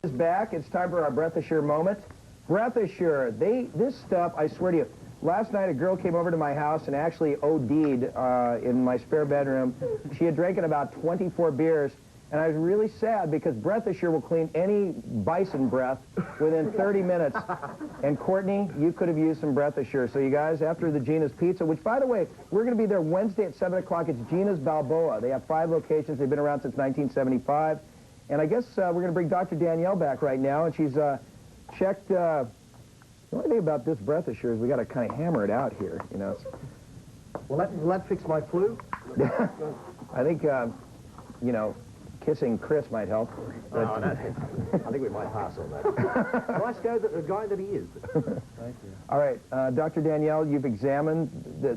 Is back. It's time for our Breath Assure moment. Breath Assure. This stuff, I swear to you, last night a girl came over to my house and actually OD'd in my spare bedroom. She had drinking about 24 beers, and I was really sad because Breath Assure will clean any bison breath within 30 minutes. And Courtney, you could have used some Breath Assure. So you guys, after the Gina's Pizza, which by the way, we're going to be there Wednesday at 7 o'clock. It's Gina's Balboa. They have 5 locations. They've been around since 1975. And I guess we're going to bring Dr. Danielle back right now, and she's checked. The only thing about this Breath Assure is we got to kind of hammer it out here, you know. Will that fix my flu? I think, you know, kissing Chris might help. But, I think we might pass on that. Nice guy that he is. Thank you. All right, Dr. Danielle, you've examined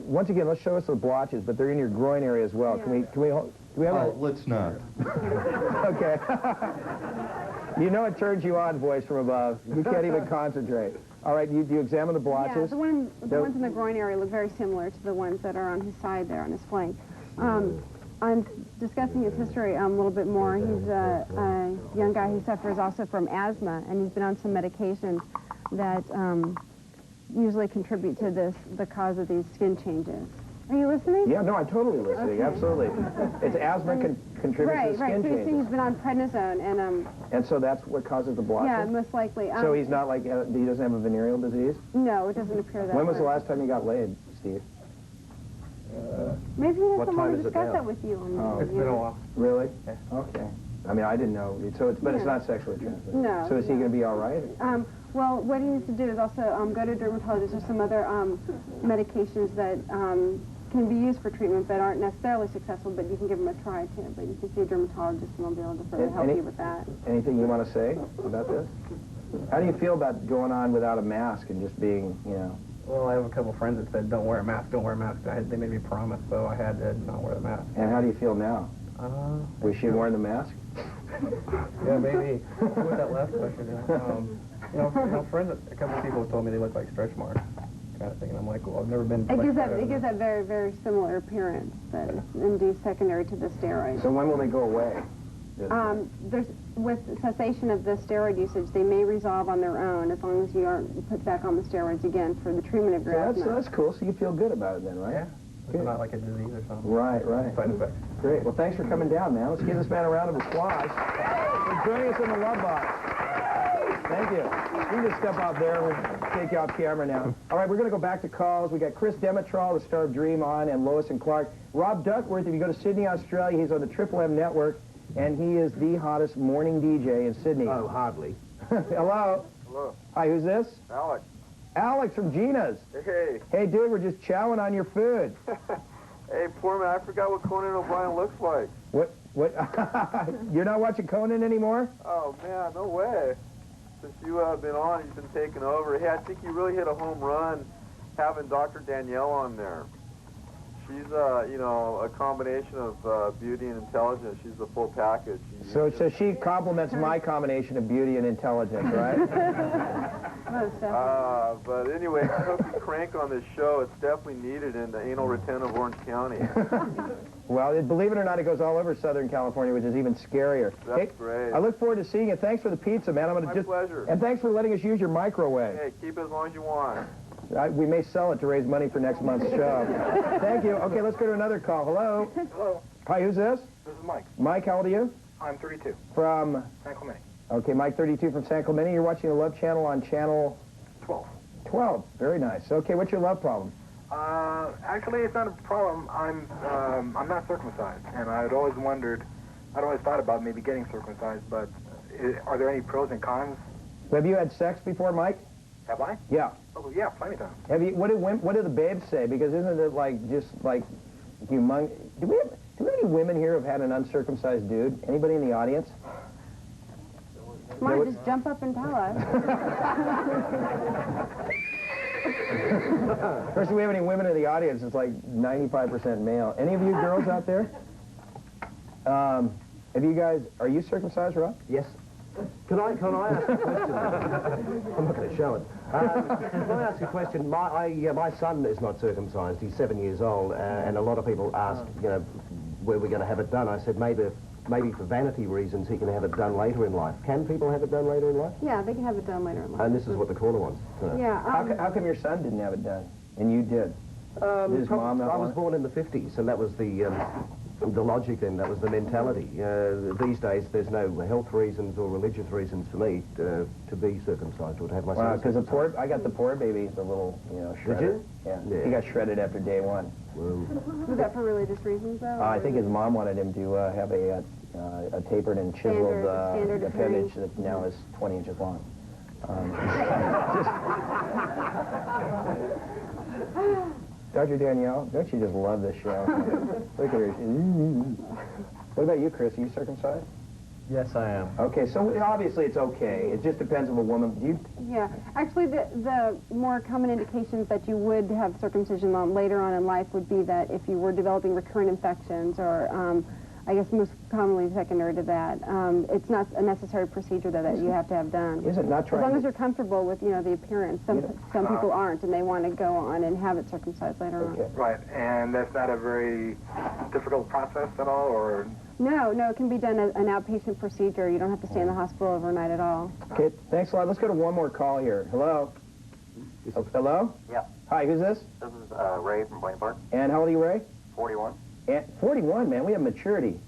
once again. Let's show us the blotches, but they're in your groin area as well. Yeah. Do we have a... let's not. Okay. You know it turns you on, voice from above. You can't even concentrate. All right, do you examine the blotches? Yeah, the ones in the groin area look very similar to the ones that are on his side there, on his flank. I'm discussing his history a little bit more. He's a young guy who suffers also from asthma, and he's been on some medications that usually contribute to the cause of these skin changes. Are you listening? Yeah, no, I'm totally listening. Okay. Absolutely. It's asthma contributes to skin changes. Right. So he's been on prednisone, and so that's what causes the blotches? Yeah, most likely. So he's not like, he doesn't have a venereal disease? No, it doesn't appear that way. When was the last time you got laid, Steve? Maybe he has someone to discuss that with you. It's been a while. Really? Yeah. Okay. I mean, I didn't know. So but it's not sexually transmitted. No. So is he going to be all right? Well, what he needs to do is also go to a dermatologist. There's some other medications that can be used for treatment that aren't necessarily successful, but you can give them a try too. But you can see a dermatologist and they'll be able to further help you with that. Anything you want to say about this? How do you feel about going on without a mask and just being, you know? Well, I have a couple friends that said, don't wear a mask, don't wear a mask. They made me promise, so I had to not wear the mask. And how do you feel now? Was she wearing the mask? Yeah, maybe. What was that last question? You know, friends, a couple of people have told me they look like stretch marks, kind of thing, and I'm like, well, I've never been... It gives that very, very similar appearance that is induced secondary to the steroid. So when will they go away? With cessation of the steroid usage, they may resolve on their own as long as you aren't put back on the steroids again for the treatment of your asthma. So that's cool. So you feel good about it then, right? Yeah. It's not like a disease or something. Right, right. Side effects. Great. Well, thanks for coming down, man. Let's give this man a round of applause for joining us in the Love Box. Thank you. You can just step out there. We'll take you off camera now. All right, we're going to go back to calls. We got Chris Demetral, the star of Dream On, and Lois and Clark. Rob Duckworth, if you go to Sydney, Australia, he's on the Triple M network. And he is the hottest morning DJ in Sydney. Oh, hardly. Hello. Hello. Hi, who's this? Alex. Alex from Gina's. Hey. Hey, dude, we're just chowing on your food. Hey, Poorman, I forgot what Conan O'Brien looks like. What? You're not watching Conan anymore? Oh, man, no way. Since you have been on, he's been taking over. Hey, I think you really hit a home run having Dr. Danielle on there. She's, you know, a combination of beauty and intelligence. She's the full package. So she complements my combination of beauty and intelligence, right? But anyway, I hope you crank on this show. It's definitely needed in the anal retentive Orange County. Well, believe it or not, it goes all over Southern California, which is even scarier. That's great. I look forward to seeing you. Thanks for the pizza, man. My pleasure. And thanks for letting us use your microwave. Hey, keep it as long as you want. We may sell it to raise money for next month's show. Thank you. Okay, let's go to another call. Hello. Hello. Hi, who's this? This is Mike. Mike, how old are you? I'm 32. From? San Clemente. Okay, Mike, 32 from San Clemente. You're watching the Love Channel on channel? 12. 12. Very nice. Okay, what's your love problem? Actually, it's not a problem. I'm not circumcised, and I'd always thought about maybe getting circumcised, but are there any pros and cons? Have you had sex before, Mike? Have I? Yeah. Oh, yeah, plenty of times. Have you? What do the babes say? Because isn't it like just like humongous? Do we have any women here who've had an uncircumcised dude? Anybody in the audience? Come on, just jump up and tell us. First, do we have any women in the audience? It's like 95% male. Any of you girls out there? Have you guys? Are you circumcised, Rob? Yes. Can I ask a question? I'm not going to show it. Can I ask a question? My son is not circumcised. He's 7 years old, and a lot of people ask, you know, where we're going to have it done. I said maybe maybe for vanity reasons, he can have it done later in life. Can people have it done later in life? Yeah, they can have it done later in life. And this is what the caller wants. Yeah. How come your son didn't have it done, and you did? His mom not I was want it? born in the 50s, and that was the logic then, that was the mentality. These days, there's no health reasons or religious reasons for me to be circumcised or to have my son Because circumcised. I got the poor baby, the little, shredder. Did you? Yeah. He got shredded after day one. Was that for religious reasons, though? I think his mom wanted him to have a tapered and chiseled Standard appendage that now is 20 inches long. Dr. Danielle, don't you just love this show? Look at her. What about you, Chris? Are you circumcised? Yes, I am. Okay, so obviously it's okay. It just depends on the woman. Do you? Yeah, actually, the more common indications that you would have circumcision on later on in life would be that if you were developing recurrent infections or, I guess most commonly secondary to that, it's not a necessary procedure that you have to have done. Is it not As trying? long as you're comfortable with, the appearance. Some people aren't, and they want to go on and have it circumcised later Okay. on. Right, and that's not a very difficult process at all, or? No, it can be done as an outpatient procedure. You don't have to stay in the hospital overnight at all. Okay, thanks a lot. Let's go to one more call here. Hello? Hello? Yeah. Hi, who's this? This is Ray from Blaine Park, And how old are you, Ray? 41, And 41, man. We have maturity.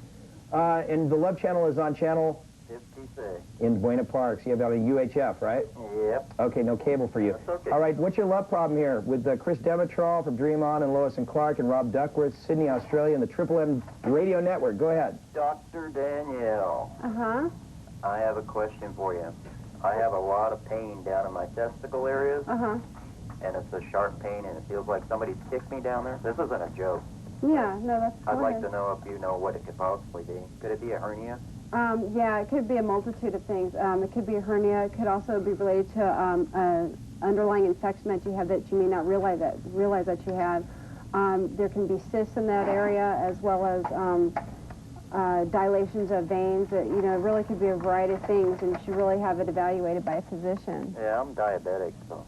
And the Love Channel is on channel 56. in Buena Park. So you have a UHF, right? Yep. Okay, no cable for you. That's okay. All right, what's your love problem here? With Chris Demetrol from Dream On and Lois and Clark and Rob Duckworth, Sydney, Australia, and the Triple M Radio Network. Go ahead. Dr. Danielle, Uh-huh. I have a question for you. I have a lot of pain down in my testicle areas, Uh-huh. and it's a sharp pain, and it feels like somebody's kicked me down there. This isn't a joke. Yeah, no, that's I'd go like ahead. to know if you know what it could possibly be. Could it be a hernia? Yeah, it could be a multitude of things. It could be a hernia. It could also be related to an underlying infection that you have that you may not realize that you have. There can be cysts in that area, as well as dilations of veins. It really could be a variety of things, and you should really have it evaluated by a physician. Yeah, I'm diabetic, so.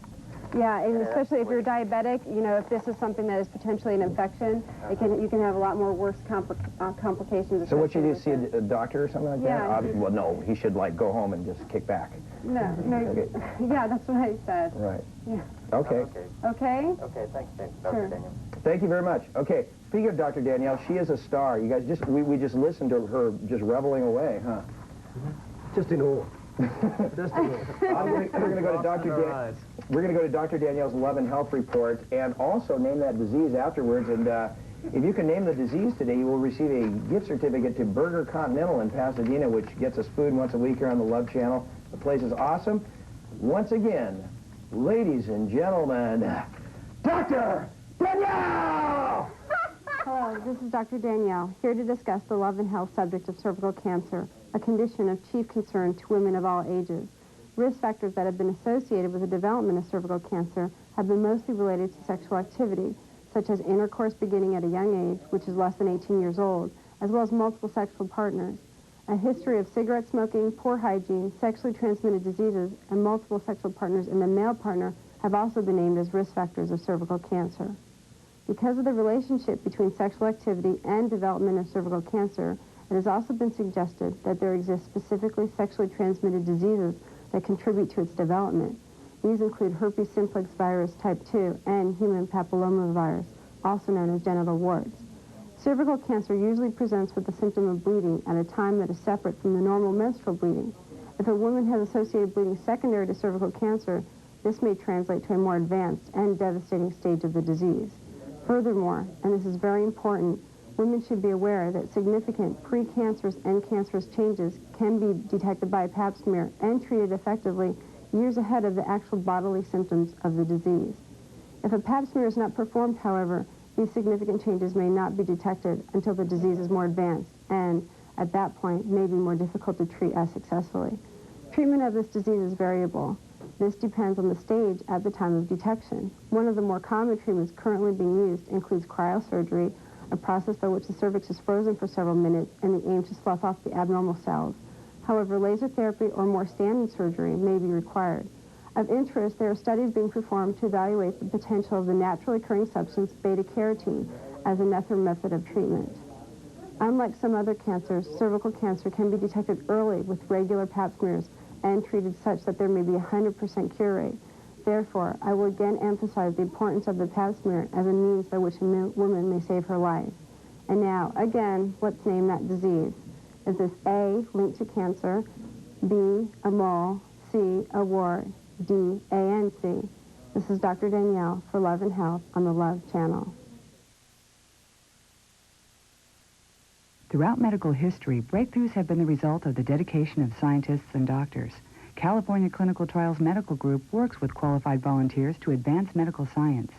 Yeah, and Yeah, especially if you're that's diabetic, if this is something that is potentially an infection, you can have a lot more worse complications. So what you do, associated see with a doctor or something like Yeah, that? Obviously, well, no, he should, go home and just kick back. it. No, Okay. yeah, that's what I said. Right. Yeah. Okay. Okay. Okay? Okay, thanks, Dr. Sure. Daniel. Thank you very much. Okay, speaking of Dr. Danielle, she is a star. You guys we just listened to her just reveling away, huh? Just in awe. Just in awe. We're going to go to Dr. We're going to go to Dr. Danielle's Love and Health Report and also name that disease afterwards. And if you can name the disease today, you will receive a gift certificate to Burger Continental in Pasadena, which gets us food once a week here on the Love Channel. The place is awesome. Once again, ladies and gentlemen, Dr. Danielle! Hello, this is Dr. Danielle, here to discuss the love and health subject of cervical cancer, a condition of chief concern to women of all ages. Risk factors that have been associated with the development of cervical cancer have been mostly related to sexual activity, such as intercourse beginning at a young age, which is less than 18 years old, as well as multiple sexual partners. A history of cigarette smoking, poor hygiene, sexually transmitted diseases, and multiple sexual partners in the male partner have also been named as risk factors of cervical cancer. Because of the relationship between sexual activity and development of cervical cancer, it has also been suggested that there exist specifically sexually transmitted diseases that contribute to its development. These include herpes simplex virus type 2 and human papillomavirus, also known as genital warts. Cervical cancer usually presents with the symptom of bleeding at a time that is separate from the normal menstrual bleeding. If a woman has associated bleeding secondary to cervical cancer, this may translate to a more advanced and devastating stage of the disease. Furthermore, and this is very important, women should be aware that significant precancerous and cancerous changes can be detected by a pap smear and treated effectively years ahead of the actual bodily symptoms of the disease. If a pap smear is not performed, however, these significant changes may not be detected until the disease is more advanced and, at that point, may be more difficult to treat as successfully. Treatment of this disease is variable. This depends on the stage at the time of detection. One of the more common treatments currently being used includes cryosurgery, a process by which the cervix is frozen for several minutes in the aim to slough off the abnormal cells. However, laser therapy or more standard surgery may be required. Of interest, there are studies being performed to evaluate the potential of the naturally occurring substance beta-carotene as another method of treatment. Unlike some other cancers, cervical cancer can be detected early with regular pap smears and treated such that there may be a 100% cure rate. Therefore, I will again emphasize the importance of the pap smear as a means by which a woman may save her life. And now, again, let's name that disease. Is this A, linked to cancer, B, a mole, C, a wart, D, ANC? This is Dr. Danielle for Love and Health on the Love Channel. Throughout medical history, breakthroughs have been the result of the dedication of scientists and doctors. California Clinical Trials Medical Group works with qualified volunteers to advance medical science.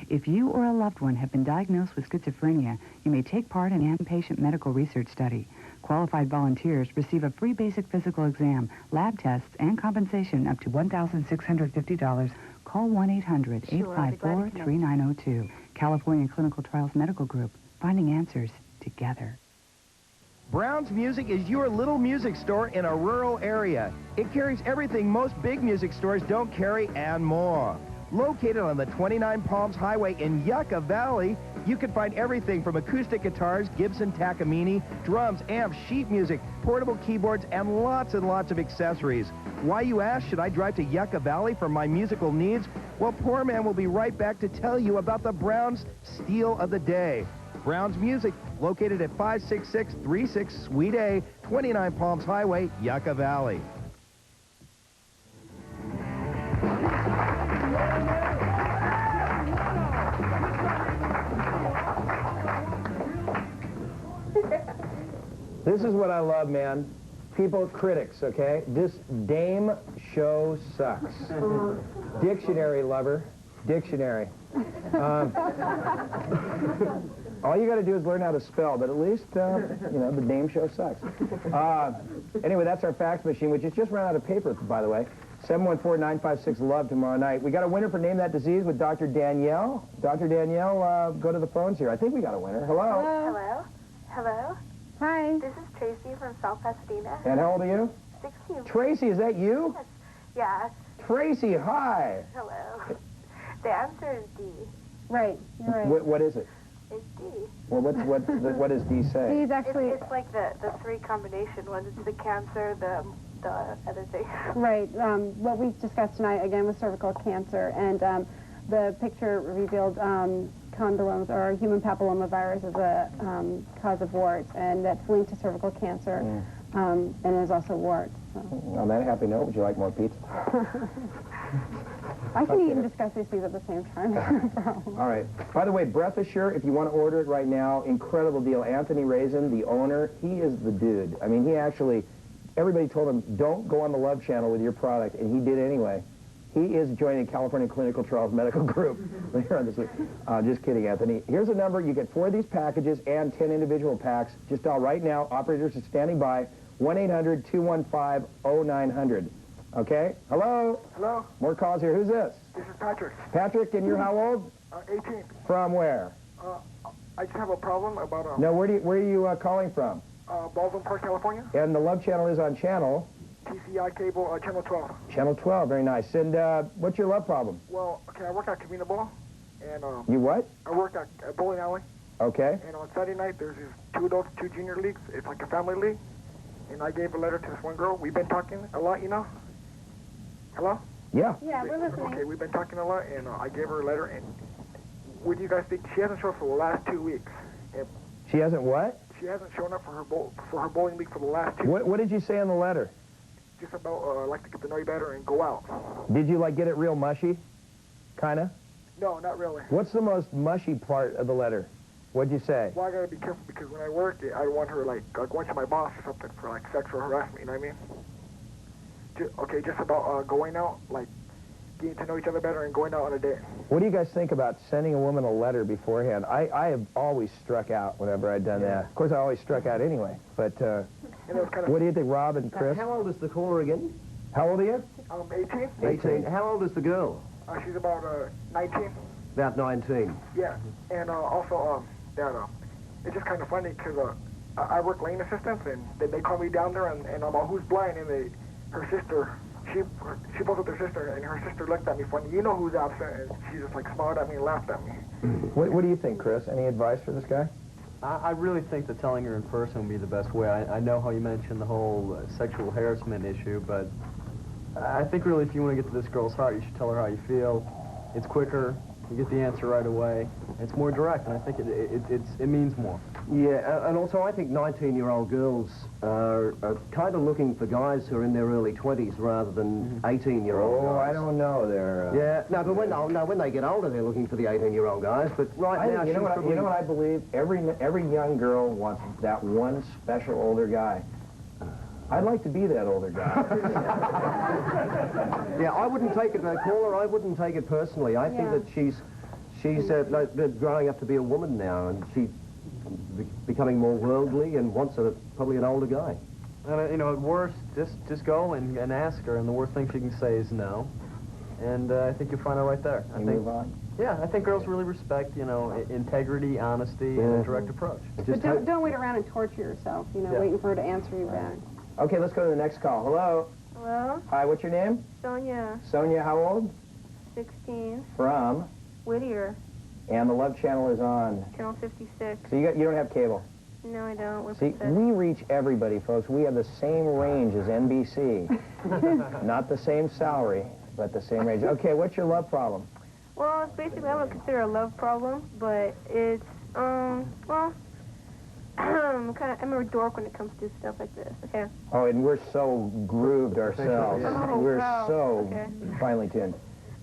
If you or a loved one have been diagnosed with schizophrenia, you may take part in an inpatient medical research study. Qualified volunteers receive a free basic physical exam, lab tests, and compensation up to $1,650. Call 1-800-854-3902. California Clinical Trials Medical Group, finding answers together. Brown's Music is your little music store in a rural area. It carries everything most big music stores don't carry and more. Located on the 29 Palms Highway in Yucca Valley, you can find everything from acoustic guitars, Gibson Takamine, drums, amps, sheet music, portable keyboards, and lots of accessories. Why, you ask, should I drive to Yucca Valley for my musical needs? Well, Poorman will be right back to tell you about the Brown's Steal of the Day. Brown's Music, located at 56636 Suite A, 29 Palms Highway, Yucca Valley. This is what I love, man. People, critics, okay? This dame show sucks. Dictionary lover. Dictionary. All you got to do is learn how to spell, but at least, you know, the dame show sucks. Anyway, that's our fax machine, which has just run out of paper, by the way. 714-956-LOVE tomorrow night. We got a winner for Name That Disease with Dr. Danielle. Dr. Danielle, go to the phones here. I think we got a winner. Hello. Hello. Hello. Hi. This is Tracy from South Pasadena. And how old are you? 16. Tracy, is that you? Yes. Tracy, hi. Hello. The answer is D. Right, you're right. What is it? It's D. Well, what does D say? He's actually... It's like the three combination ones. It's the cancer, the other thing. Right. What we discussed tonight, again, was cervical cancer, and the picture revealed condylomas, or human papillomavirus, as a cause of warts, and that's linked to cervical cancer, and is also warts. So. On that happy note, would you like more pizza? I can eat and discuss these things at the same time. No problem. All right. By the way, Breath Assure, if you want to order it right now, incredible deal. Anthony Raisin, the owner, he is the dude. I mean, he actually, everybody told him, don't go on the Love Channel with your product, and he did anyway. He is joining California Clinical Trials Medical Group later on this week. Just kidding, Anthony. Here's a number. You get 4 of these packages and 10 individual packs. Just dial right now. Operators are standing by. 1-800-215-0900. Okay? Hello? Hello? More calls here. Who's this? This is Patrick. Patrick, and you're how old? 18. From where? I just have a problem about No, where are you calling from? Baldwin Park, California. And the Love Channel is on channel? TCI cable, channel 12. Channel 12, very nice. And what's your love problem? Well, okay, I work at Camino Ball, and You what? I work at a bowling alley. Okay. And on Saturday night, there's these 2 adults, 2 junior leagues. It's like a family league. And I gave a letter to this one girl. We've been talking a lot, you know. Hello? Yeah. Yeah, we're listening. Okay, we've been talking a lot, and I gave her a letter. And what do you guys think? She hasn't shown up for the last 2 weeks. And She hasn't what? she hasn't shown up for her bowling league for the last 2 weeks. What did you say in the letter? Just about like to get to know you better and go out. Did you, like, get it real mushy? Kind of? No, not really. What's the most mushy part of the letter? What'd you say? Well, I gotta be careful because when I work, I don't want her like going to my boss or something for like sexual harassment. You know what I mean? Just about going out, like getting to know each other better and going out on a date. What do you guys think about sending a woman a letter beforehand? I have always struck out whenever I've done that. Of course, I always struck out anyway. But And it was kind of what do you think, Rob and Chris? How old is the caller again? How old are you? 18. 18. How old is the girl? She's about 19. About 19. Yeah, and also it's just kind of funny because I work lane assistance, and they call me down there, and I'm all, who's blind, and her sister, she both with her sister, and her sister looked at me funny. You know who's absent, and she just like smiled at me and laughed at me. What do you think, Chris? Any advice for this guy? I really think that telling her in person would be the best way. I know how you mentioned the whole sexual harassment issue, but I think really if you want to get to this girl's heart, you should tell her how you feel. It's quicker, you get the answer right away. It's more direct, and I think it means more. Yeah, and also I think 19-year-old girls are kind of looking for guys who are in their early 20s rather than 18-year-old guys. Oh, I don't know. They're Yeah, no, but when they get older, they're looking for the 18-year-old guys. But right now, you know what I believe? Every young girl wants that one special older guy. I'd like to be that older guy. Yeah, I wouldn't take it, caller. I wouldn't take it personally. I think that she's growing up to be a woman now, and she's becoming more worldly and wants probably an older guy. And you know, at worst, just go and ask her, and the worst thing she can say is no. And I think you'll find her right there. I think, move on. Yeah, I think girls really respect, you know, integrity, honesty, and a direct approach. But don't wait around and torture yourself, you know, waiting for her to answer you back. Okay, let's go to the next call. Hello. Hello? Hi, what's your name? Sonia, Sonia, how old? 16, From? Whittier, And the Love Channel is on. Channel 56. So you don't have cable. No, I don't. What's See, it? we reach everybody, folks. We have the same range as NBC. Not the same salary, but the same range. Okay, what's your love problem? Well, it's basically, I would consider a love problem, but it's, well, I'm a dork when it comes to stuff like this, okay? Oh, and we're so grooved ourselves. Oh, We're wow. so Okay. finely tuned.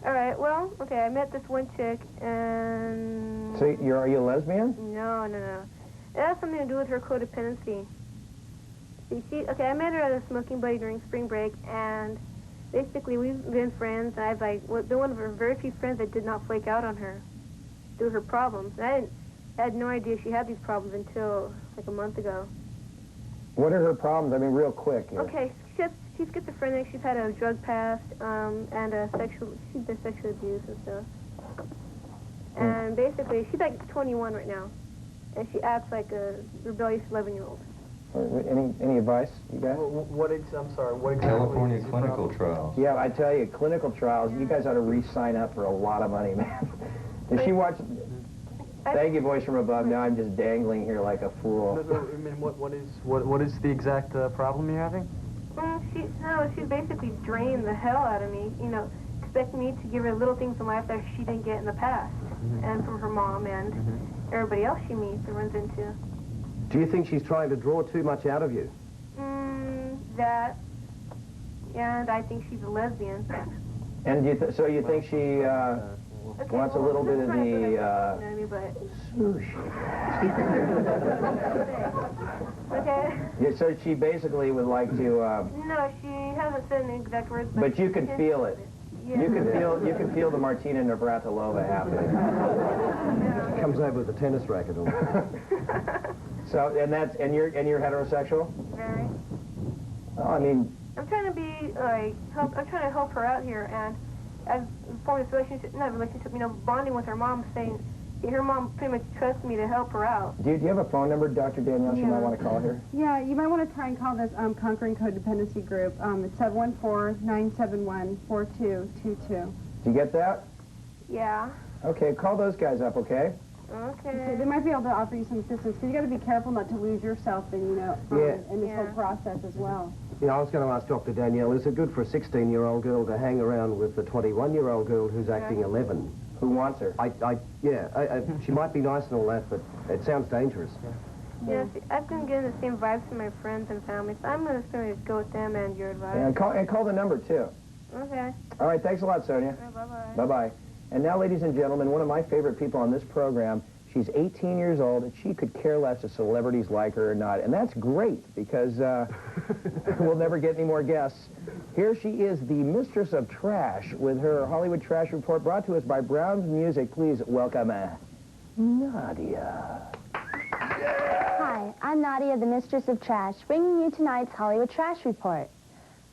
All right, well, okay, I met this one chick, and... So are you a lesbian? No. It has something to do with her codependency. See, okay, I met her at a smoking buddy during spring break, and basically we've been friends. I've been one of her very few friends that did not flake out on her through her problems. I had no idea she had these problems until like a month ago. What are her problems? I mean, real quick. Here. Okay, she's schizophrenic. She's had a drug past, and she's been sexually abused and stuff. And basically, she's like 21 right now, and she acts like a rebellious 11-year-old. Any advice you got? I'm sorry, what exactly? California clinical trials. Yeah, I tell you, clinical trials, you guys ought to re-sign up for a lot of money, man. Did she watch... Thank you, voice from above. Now I'm just dangling here like a fool. No, I mean, what is the exact problem you're having? Well, she's basically drained the hell out of me, you know, expecting me to give her little things in life that she didn't get in the past, and from her mom and everybody else she meets and runs into. Do you think she's trying to draw too much out of you? That, and I think she's a lesbian. And so you think she wants a little bit of the... you know what I mean, but... Okay. Yeah, so she basically would like to... No, she hasn't said any exact words. But you can feel it. Yeah. You can feel the Martina Navratilova happening. She comes over with a tennis racket on. So, and you're heterosexual? Very. Oh, I mean... I'm trying to be, like, I'm trying to help her out here, and I've formed this relationship, not a relationship, you know, bonding with her mom, saying her mom pretty much trusts me to help her out. Do you have a phone number, Dr. Danielle, she might want to call here? Yeah, you might want to try and call this Conquering Codependency group. It's 714-971-4222. Do you get that? Yeah. Okay, call those guys up, okay? Okay. They might be able to offer you some assistance, because you got to be careful not to lose yourself in, you know, in this whole process as well. You know, I was going to ask Dr. Danielle, is it good for a 16-year-old girl to hang around with a 21-year-old girl who's acting 11? Who wants her? She might be nice and all that, but it sounds dangerous. Yeah, see, I've been getting the same vibes from my friends and family, so I'm going to go with them and your advice. And call the number, too. Okay. All right, thanks a lot, Sonia. Bye-bye. Bye-bye. And now, ladies and gentlemen, one of my favorite people on this program, she's 18 years old, and she could care less if celebrities like her or not. And that's great, because we'll never get any more guests. Here she is, the mistress of trash, with her Hollywood Trash Report, brought to us by Brown's Music. Please welcome Nadia. Hi, I'm Nadia, the mistress of trash, bringing you tonight's Hollywood Trash Report.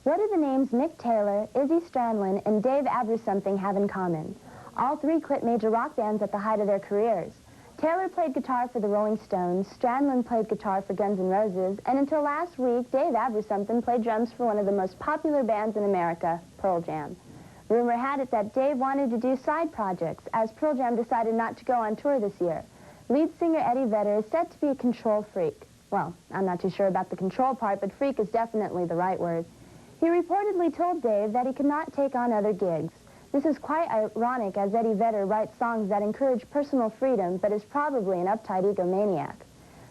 What do the names Mick Taylor, Izzy Stradlin, and Dave Abercrombie have in common? All three quit major rock bands at the height of their careers. Taylor played guitar for the Rolling Stones, Stradlin played guitar for Guns N' Roses, and until last week, Dave Abercrombie played drums for one of the most popular bands in America, Pearl Jam. Rumor had it that Dave wanted to do side projects, as Pearl Jam decided not to go on tour this year. Lead singer Eddie Vedder is said to be a control freak. Well, I'm not too sure about the control part, but freak is definitely the right word. He reportedly told Dave that he could not take on other gigs. This is quite ironic, as Eddie Vedder writes songs that encourage personal freedom, but is probably an uptight egomaniac.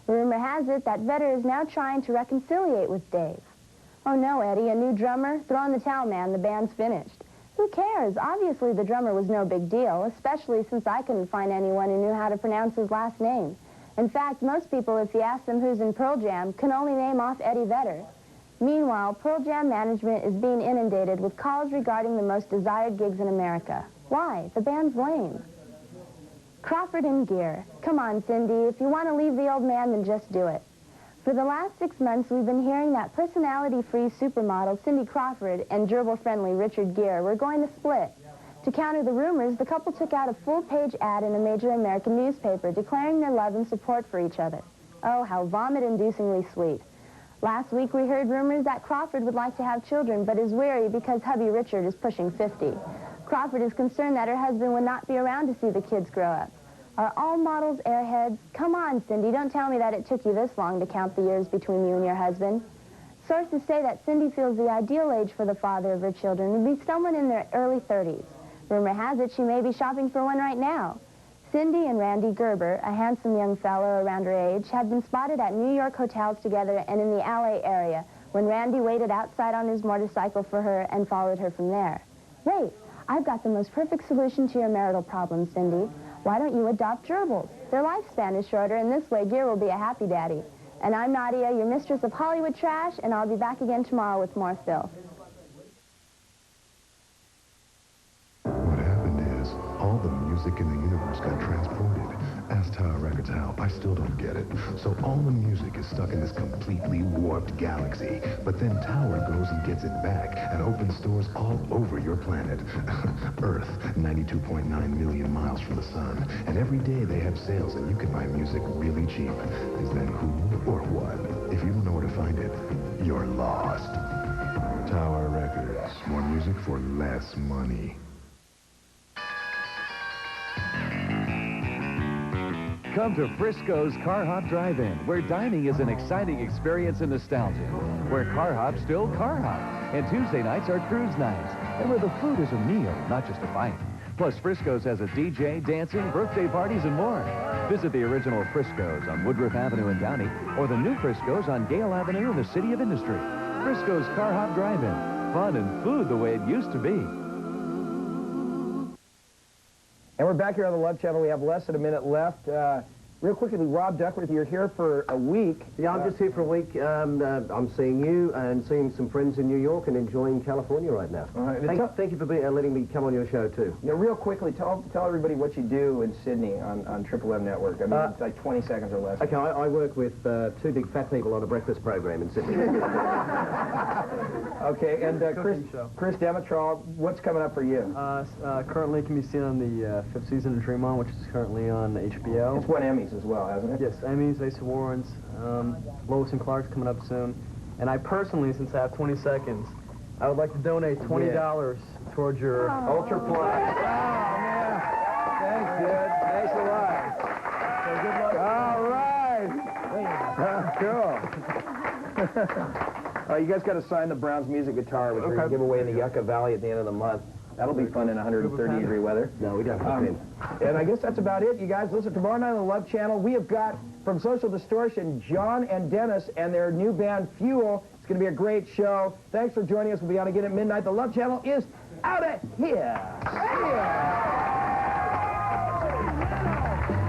Rumor has it that Vedder is now trying to reconciliate with Dave. Oh no, Eddie, a new drummer? Throw in the towel, man, the band's finished. Who cares? Obviously the drummer was no big deal, especially since I couldn't find anyone who knew how to pronounce his last name. In fact, most people, if you ask them who's in Pearl Jam, can only name off Eddie Vedder. Meanwhile, Pearl Jam management is being inundated with calls regarding the most desired gigs in America. Why? The band's lame. Crawford and Gear. Come on, Cindy. If you want to leave the old man, then just do it. For the last 6 months, we've been hearing that personality-free supermodel Cindy Crawford and gerbil-friendly Richard Gere were going to split. To counter the rumors, the couple took out a full-page ad in a major American newspaper declaring their love and support for each other. Oh, how vomit-inducingly sweet. Last week, we heard rumors that Crawford would like to have children, but is wary because hubby Richard is pushing 50. Crawford is concerned that her husband would not be around to see the kids grow up. Are all models airheads? Come on, Cindy, don't tell me that it took you this long to count the years between you and your husband. Sources say that Cindy feels the ideal age for the father of her children would be someone in their early 30s. Rumor has it she may be shopping for one right now. Cindy and Randy Gerber, a handsome young fellow around her age, have been spotted at New York hotels together and in the LA area when Randy waited outside on his motorcycle for her and followed her from there. Wait, I've got the most perfect solution to your marital problem, Cindy. Why don't you adopt gerbils? Their lifespan is shorter, and this way Gear will be a happy daddy. And I'm Nadia, your mistress of Hollywood trash, and I'll be back again tomorrow with more filth. What happened is, all the music in the universe got transported. Ask Tower Records how. I still don't get it. So all the music is stuck in this completely warped galaxy. But then Tower goes and gets it back and opens stores all over your planet. Earth, 92.9 million miles from the sun. And every day they have sales and you can buy music really cheap. Is that cool or what? If you don't know where to find it, you're lost. Tower Records. More music for less money. Come to Frisco's Car Hop Drive-In, where dining is an exciting experience and nostalgia, where car hop's still car hop, and Tuesday nights are cruise nights, and where the food is a meal, not just a bite. Plus, Frisco's has a DJ, dancing, birthday parties, and more. Visit the original Frisco's on Woodruff Avenue in Downey, or the new Frisco's on Gale Avenue in the City of Industry. Frisco's Car Hop Drive-In. Fun and food the way it used to be. And we're back here on the Love Channel. We have less than a minute left. Real quickly, Rob Duckworth, you're here for a week. Yeah, I'm just here for a week. I'm seeing you and seeing some friends in New York and enjoying California right now. All right. Thank you for letting me come on your show, too. Yeah, real quickly, tell everybody what you do in Sydney on Triple M Network. I mean, it's like 20 seconds or less. Okay, I work with two big fat people on a breakfast program in Sydney. Okay, and Chris Demetral, what's coming up for you? Currently can be seen on the 5th season of Dream On, which is currently on HBO. It's won Emmys as well, hasn't it? Yes, Emmys, Ace Awards, Lois and Clark's coming up soon. And I personally, since I have 20 seconds, I would like to donate $20 towards your Ultra Plus. Oh, man. Thanks, dude. Thanks a lot. So good luck. All right. Cool. You guys got to sign the Browns music guitar, which we're going to give away in the Yucca Valley at the end of the month. That'll be fun in 130-degree weather. No, we don't. And I guess that's about it, you guys. Listen, tomorrow night on the Love Channel, we have got, from Social Distortion, John and Dennis and their new band, Fuel. It's going to be a great show. Thanks for joining us. We'll be on again at midnight. The Love Channel is out of here.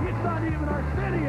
It's not even our city,